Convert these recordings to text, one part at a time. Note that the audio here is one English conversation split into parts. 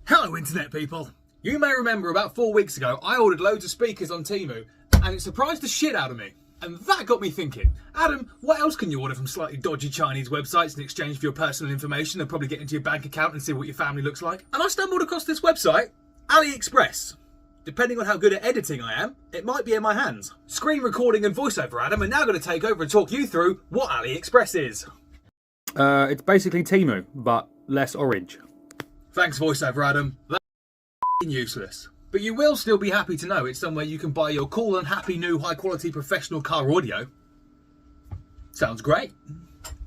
Hello internet people! You may remember about 4 weeks ago I ordered loads of speakers on Temu and it surprised the shit out of me. And that got me thinking, Adam, what else can you order from slightly dodgy Chinese websites in exchange for your personal information and probably get into your bank account and see what your family looks like? And I stumbled across this website, Aliexpress. Depending on how good at editing I am, it might be in my hands. Screen recording and voiceover Adam are now going to take over and talk you through what Aliexpress is. It's basically Temu, but less orange. Thanks voiceover Adam. That's useless. But you will still be happy to know it's somewhere you can buy your cool and happy new high quality professional car audio. Sounds great.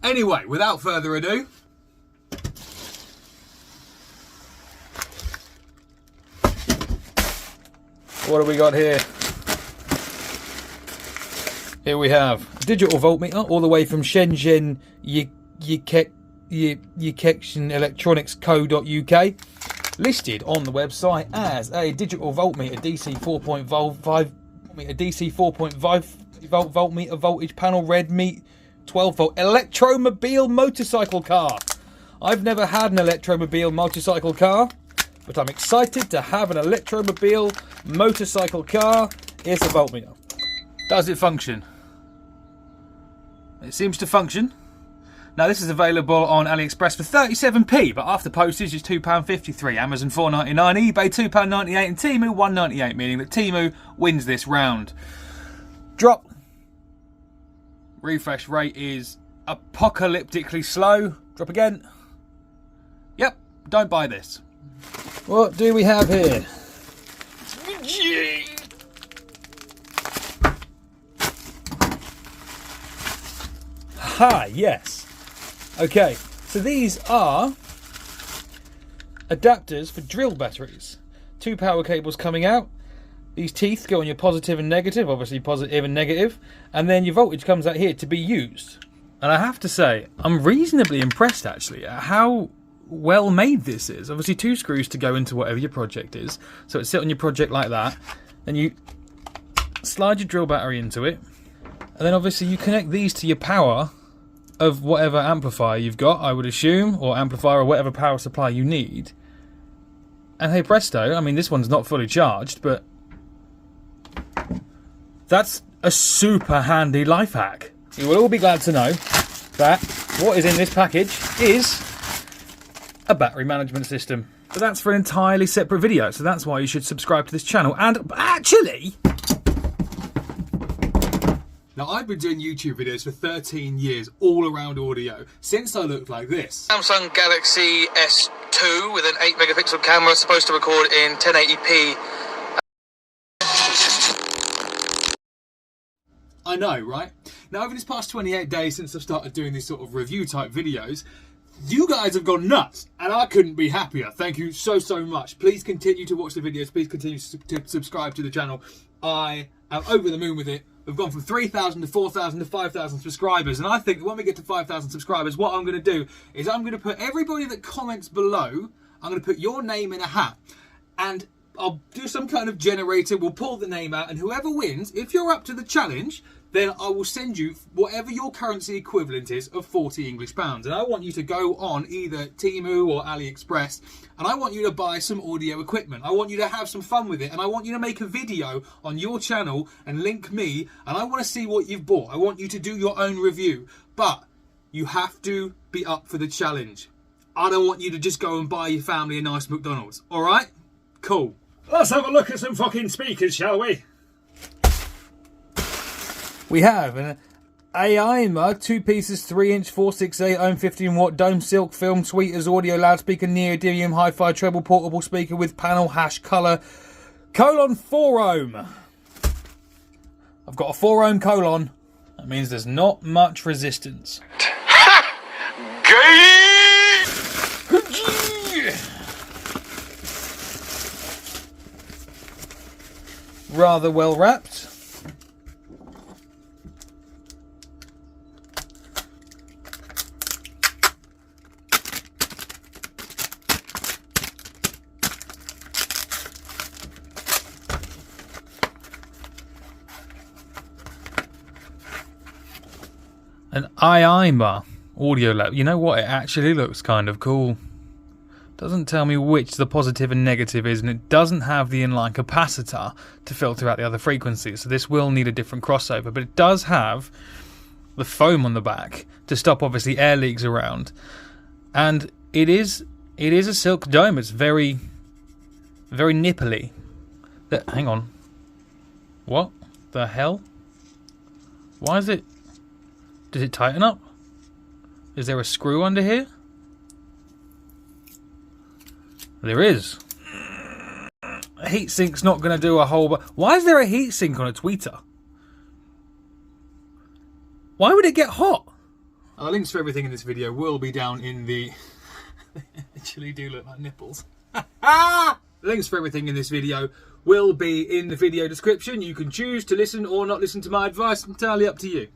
Anyway, without further ado, what do we got here? Here we have a digital voltmeter all the way from Shenzhen Yikexin Electronics Co.uk, listed on the website as a digital voltmeter DC 4.5 voltmeter voltage panel red meet 12 volt electromobile motorcycle car. I've never had an electromobile motorcycle car, but I'm excited to have an electromobile motorcycle car. Here's the voltmeter. Does it function? It seems to function. Now this is available on Aliexpress for 37p, but after postage it's £2.53, Amazon £4.99, eBay £2.98 and Temu £1.98, meaning that Temu wins this round. Drop. Refresh rate is apocalyptically slow. Drop again. Yep, don't buy this. What do we have here? Ha, yes. Okay, so these are adapters for drill batteries. 2 power cables coming out. These teeth go on your positive and negative, obviously positive and negative, and then your voltage comes out here to be used. And I have to say, I'm reasonably impressed actually at how well made this is. Obviously 2 screws to go into whatever your project is. So it sit on your project like that, and you slide your drill battery into it, and then obviously you connect these to your power of whatever amplifier you've got, I would assume, or amplifier or whatever power supply you need. And hey presto, I mean this one's not fully charged, but that's a super handy life hack. You will all be glad to know that what is in this package is a battery management system. But that's for an entirely separate video, so that's why you should subscribe to this channel. And actually, now I've been doing YouTube videos for 13 years, all around audio, since I looked like this. Samsung Galaxy S2 with an 8 megapixel camera, supposed to record in 1080p. I know, right? Now over this past 28 days since I've started doing these sort of review type videos, you guys have gone nuts, and I couldn't be happier. Thank you so much. Please continue to watch the videos, please continue to subscribe to the channel. I am over the moon with it. We've gone from 3,000 to 4,000 to 5,000 subscribers, and I think that when we get to 5,000 subscribers, what I'm going to do is I'm going to put everybody that comments below, I'm going to put your name in a hat, and I'll do some kind of generator, we'll pull the name out, and whoever wins, if you're up to the challenge, then I will send you whatever your currency equivalent is of 40 English pounds. And I want you to go on either Temu or AliExpress, and I want you to buy some audio equipment. I want you to have some fun with it, and I want you to make a video on your channel and link me, and I want to see what you've bought. I want you to do your own review, but you have to be up for the challenge. I don't want you to just go and buy your family a nice McDonald's, all right? Cool. Let's have a look at some fucking speakers, shall we? we have an AIMA 2 pieces 3-inch 468 ohm 15 watt dome silk film tweeters audio loudspeaker neodymium hi-fi treble portable speaker with panel hash color colon 4 ohm. I've got a 4 ohm colon. That means there's not much resistance. Rather well wrapped. An AIMA audio lab. You know what? It actually looks kind of cool. Doesn't tell me which the positive and negative is, and it doesn't have the inline capacitor to filter out the other frequencies, so this will need a different crossover, but it does have the foam on the back to stop obviously air leaks around, and it is a silk dome. It's very, very nipply. Hang on, what the hell? Why is it? Does it tighten up? Is there a screw under here? There is. A heatsink's not going to do a whole... Why is there a heatsink on a tweeter? Why would it get hot? The links for everything in this video will be down in the... They actually do look like nipples. The links for everything in this video will be in the video description. You can choose to listen or not listen to my advice. Entirely up to you.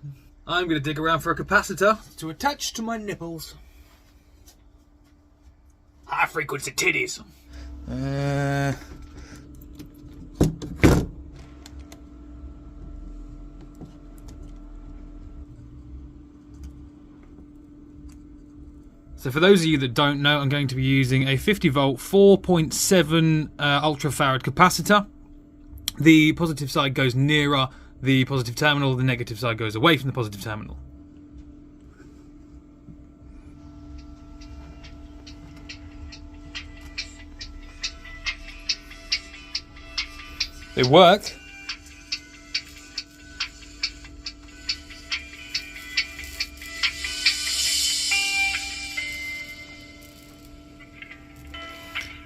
I'm going to dig around for a capacitor to attach to my nipples. High frequency titties. So for those of you that don't know, I'm going to be using a 50 volt 4.7 ultra farad capacitor. The positive side goes nearer the positive terminal, the negative side goes away from the positive terminal. They work.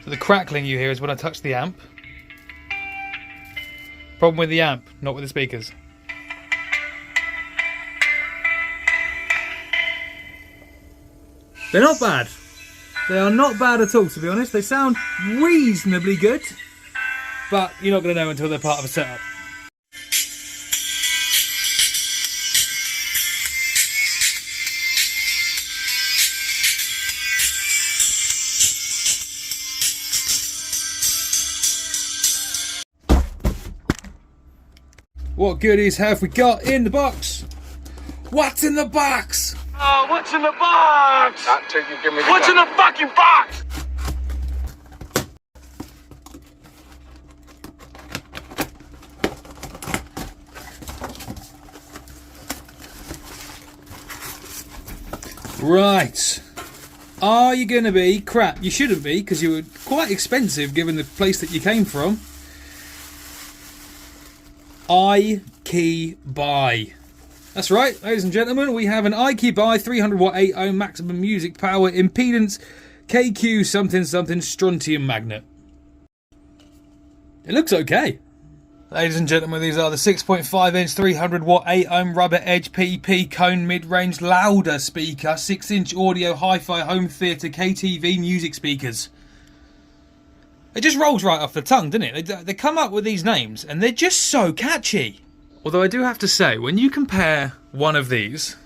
So the crackling you hear is when I touch the amp. Problem with the amp, not with the speakers. They're not bad. They are not bad at all, to be honest. They sound reasonably good. But you're not going to know until they're part of a setup. What goodies have we got in the box? What's in the box? Oh, what's in the box? Not till you give me the What's in the fucking box? Right. Are you going to be crap? You shouldn't be, because you were quite expensive given the place that you came from. iKey Buy. That's right, ladies and gentlemen, we have an iKey Buy 300 watt 8 ohm maximum music power impedance KQ something something strontium magnet. It looks okay. Ladies and gentlemen, these are the 6.5 inch 300 watt 8 ohm rubber edge PP cone mid-range louder speaker 6 inch audio hi-fi home theatre KTV music speakers. It just rolls right off the tongue, doesn't it? They come up with these names and they're just so catchy. Although I do have to say, when you compare one of these,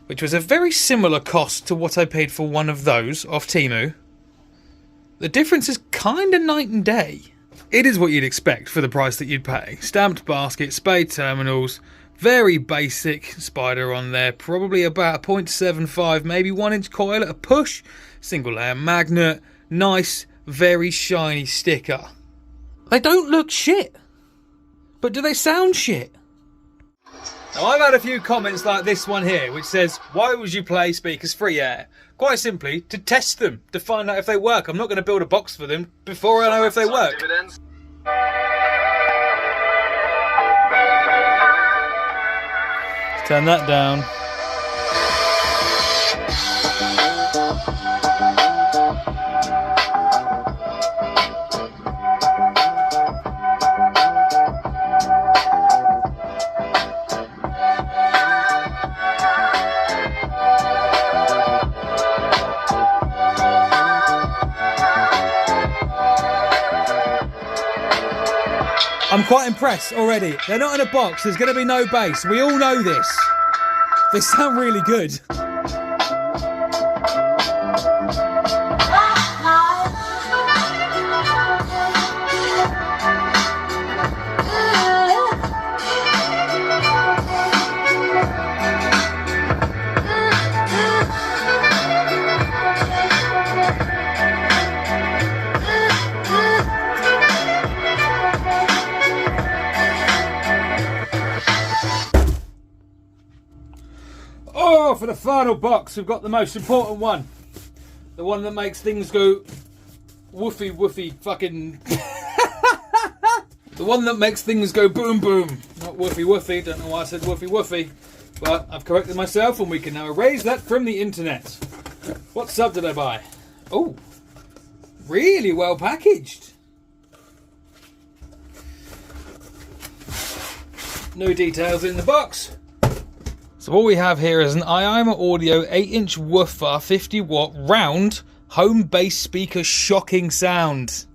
which was a very similar cost to what I paid for one of those off Temu, the difference is kind of night and day. It is what you'd expect for the price that you'd pay. Stamped basket, spade terminals, very basic spider on there, probably about a 0.75, maybe 1 inch coil at a push, single layer magnet, nice, very shiny sticker. They don't look shit, but do they sound shit? Now I've had a few comments like this one here, which says, why would you play speakers free air? Quite simply, to test them, to find out if they work. I'm not going to build a box for them before I know if they work. Dividends. Let's turn that down. I'm quite impressed already. They're not in a box. There's going to be no bass. We all know this. They sound really good. final box, we've got the most important one. The one that makes things go woofy woofy fucking... The one that makes things go boom boom. Not woofy woofy, don't know why I said woofy woofy. But I've corrected myself and we can now erase that from the internet. What sub did I buy? Oh, really well packaged. No details in the box. So what we have here is an iAIMA Audio 8-inch woofer 50 watt round home bass speaker. Shocking sound.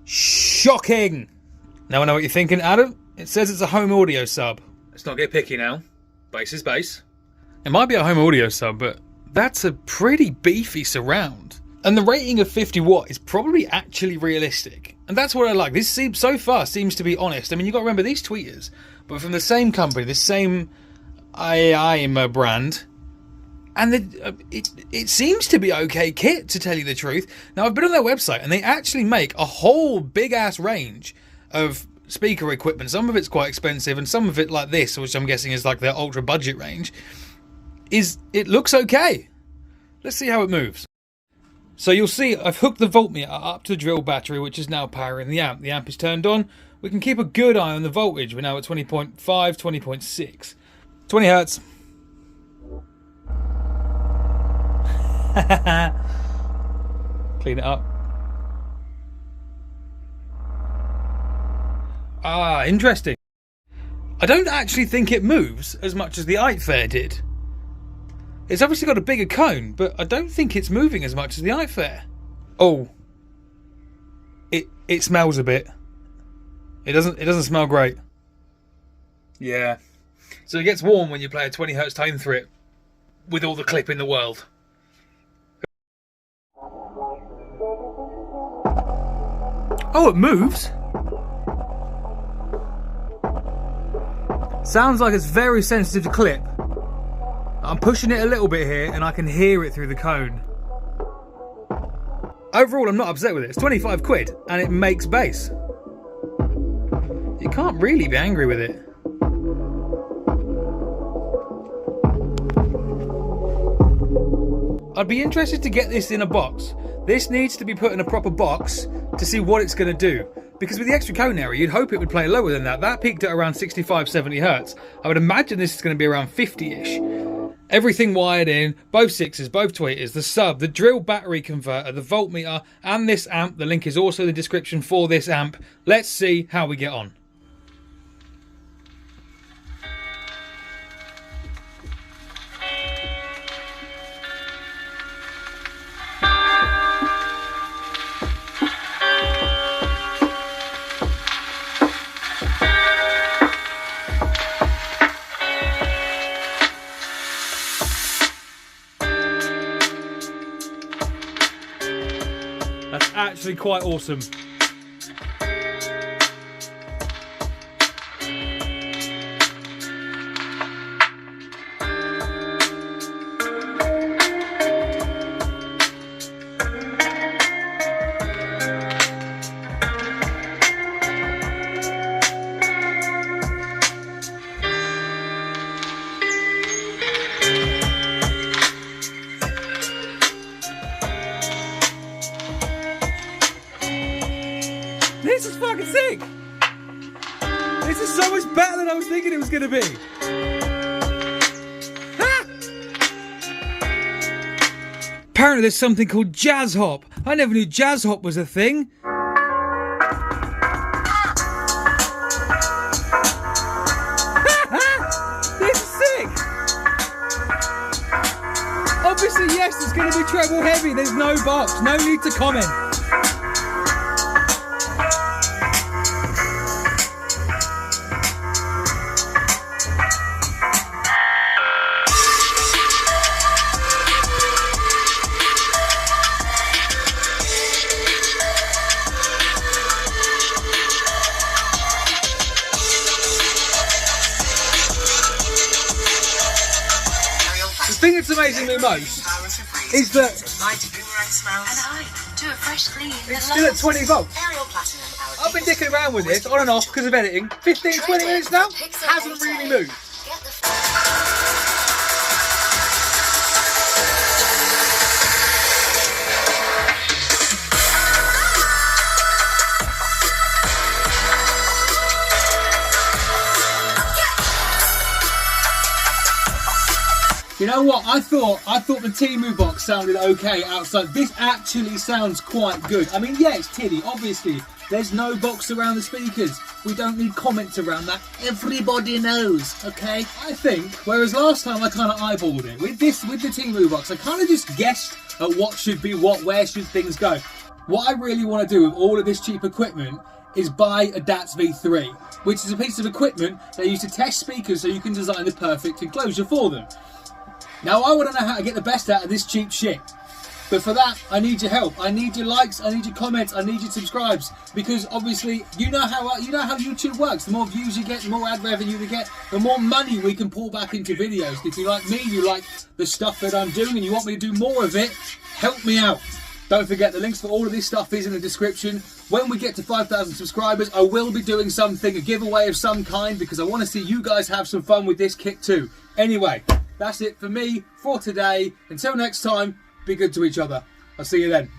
Shocking! Now I know what you're thinking, Adam. It says it's a home audio sub. Let's not get picky now. Bass is bass. It might be a home audio sub, but that's a pretty beefy surround. And the rating of 50 watt is probably actually realistic. And that's what I like. This seems so far seems to be honest. I mean, you've got to remember these tweeters, but from the same company, the same iAIMA brand. And it seems to be okay kit, to tell you the truth. Now, I've been on their website, and they actually make a whole big-ass range of speaker equipment. Some of it's quite expensive, and some of it, like this, which I'm guessing is like their ultra-budget range, it looks okay. Let's see how it moves. So you'll see I've hooked the voltmeter up to the drill battery, which is now powering the amp. The amp is turned on. We can keep a good eye on the voltage. We're now at 20.5, 20.6. 20 hertz. Clean it up. Ah, interesting. I don't actually think it moves as much as the Aliexpress did. It's obviously got a bigger cone, but I don't think it's moving as much as the Aliexpress. Oh. It smells a bit. It doesn't smell great. Yeah. So it gets warm when you play a 20 hertz tone through it with all the clip in the world. Oh, it moves. Sounds like it's very sensitive to clip. I'm pushing it a little bit here and I can hear it through the cone. Overall, I'm not upset with it. It's 25 quid and it makes bass. You can't really be angry with it. I'd be interested to get this in a box. This needs to be put in a proper box to see what it's going to do. Because with the extra cone area, you'd hope it would play lower than that. That peaked at around 65, 70 hertz. I would imagine this is going to be around 50-ish. Everything wired in, both sixes, both tweeters, the sub, the drill battery converter, the voltmeter, and this amp. The link is also in the description for this amp. Let's see how we get on. That's actually quite awesome. This is fucking sick! This is so much better than I was thinking it was going to be. Ah! Apparently there's something called jazz hop. I never knew jazz hop was a thing. This is sick! Obviously, yes, it's going to be treble heavy. There's no box. No need to comment. The thing that's amazing me most is that it's still at 20 volts. I've been dicking around with this on and off because of editing. 15, 20 minutes now, hasn't really moved. You know what? I thought the Temu box sounded okay outside. This actually sounds quite good. I mean, yeah, it's tinny, obviously. There's no box around the speakers. We don't need comments around that. Everybody knows, okay? I think, whereas last time I kind of eyeballed it, with the Temu box, I kind of just guessed at what should be what, where should things go. What I really want to do with all of this cheap equipment is buy a DATS V3, which is a piece of equipment they use to test speakers so you can design the perfect enclosure for them. Now I want to know how to get the best out of this cheap shit. But for that, I need your help. I need your likes, I need your comments, I need your subscribes. Because obviously, you know how YouTube works. The more views you get, the more ad revenue we get, the more money we can pull back into videos. If you like me, you like the stuff that I'm doing, and you want me to do more of it, help me out. Don't forget, the links for all of this stuff is in the description. When we get to 5,000 subscribers, I will be doing something, a giveaway of some kind, because I want to see you guys have some fun with this kit too. Anyway, that's it for me for today. Until next time, be good to each other. I'll see you then.